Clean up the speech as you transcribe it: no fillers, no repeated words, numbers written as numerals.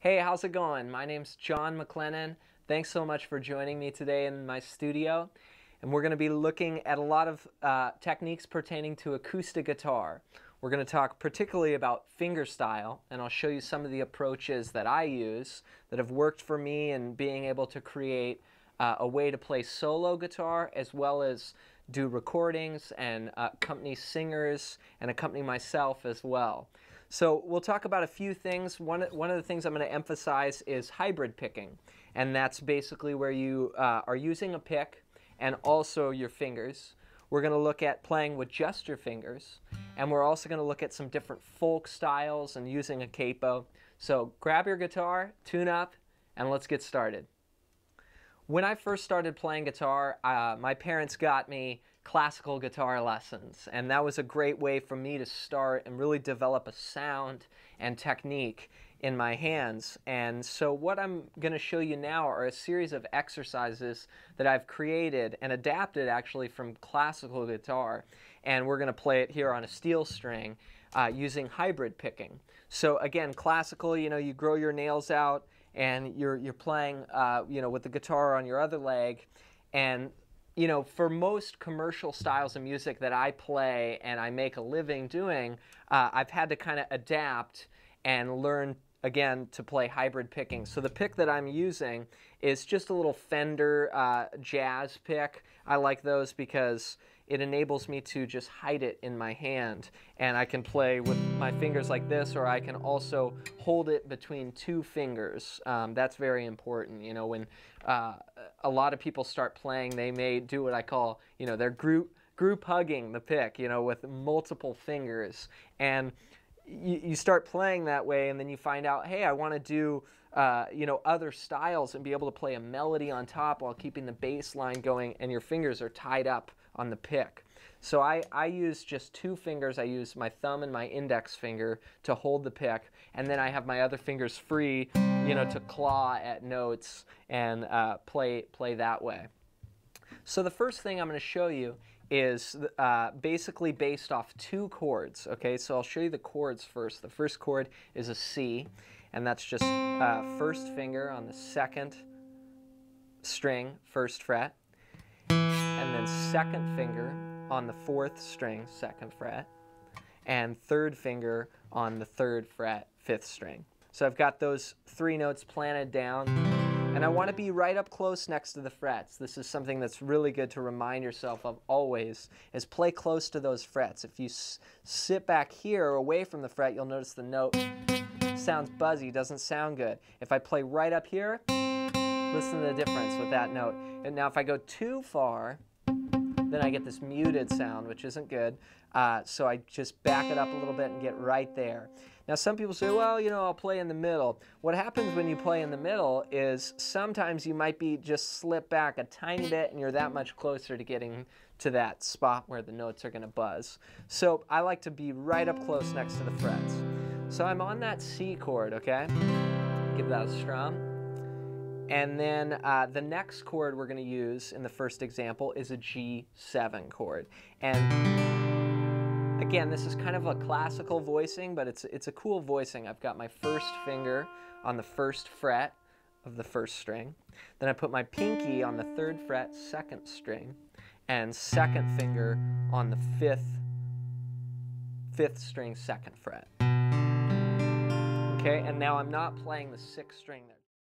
Hey, how's it going? My name's John McLennan. Thanks so much for joining me today in my studio. And we're going to be looking at a lot of techniques pertaining to acoustic guitar. We're going to talk particularly about fingerstyle, and I'll show you some of the approaches that I use that have worked for me in being able to create a way to play solo guitar as well as do recordings and accompany singers and accompany myself as well. So we'll talk about a few things. One of the things I'm going to emphasize is hybrid picking, and that's basically where you are using a pick and also your fingers. We're going to look at playing with just your fingers, and we're also going to look at some different folk styles and using a capo. So grab your guitar, tune up, and let's get started. When I first started playing guitar, my parents got me classical guitar lessons, and that was a great way for me to start and really develop a sound and technique in my hands. And so what I'm going to show you now are a series of exercises that I've created and adapted actually from classical guitar, and we're going to play it here on a steel string using hybrid picking. So again, classical, you grow your nails out and you're playing with the guitar on your other leg, and for most commercial styles of music that I play and I make a living doing, I've had to kind of adapt and learn again to play hybrid picking. So the pick that I'm using is just a little Fender jazz pick. I like those because it enables me to just hide it in my hand, and I can play with my fingers like this, or I can also hold it between two fingers. That's very important. When a lot of people start playing, they may do what I call, they're group hugging the pick, with multiple fingers, and you start playing that way, and then you find out, hey, I want to do other styles and be able to play a melody on top while keeping the bass line going, and your fingers are tied up on the pick. So I use just two fingers. I use my thumb and my index finger to hold the pick, and then I have my other fingers free, to claw at notes and play that way. So the first thing I'm going to show you is basically based off two chords. Okay, so I'll show you the chords first. The first chord is a C, and that's just first finger on the second string, first fret, and then second finger on the fourth string, second fret, and third finger on the third fret, fifth string. So I've got those three notes planted down, and I want to be right up close next to the frets. This is something that's really good to remind yourself of always, is play close to those frets. If you sit back here away from the fret, you'll notice the note sounds buzzy, doesn't sound good. If I play right up here, listen to the difference with that note. And now if I go too far, then I get this muted sound, which isn't good. So I just back it up a little bit and get right there. Now some people say, well, I'll play in the middle. What happens when you play in the middle is sometimes you might be just slip back a tiny bit and you're that much closer to getting to that spot where the notes are going to buzz. So I like to be right up close next to the frets. So I'm on that C chord, okay? Give that a strum. And then the next chord we're going to use in the first example is a G7 chord. And again, this is kind of a classical voicing, but it's a cool voicing. I've got my first finger on the first fret of the first string. Then I put my pinky on the third fret, second string, and second finger on the fifth string, second fret. Okay, and now I'm not playing the sixth string there.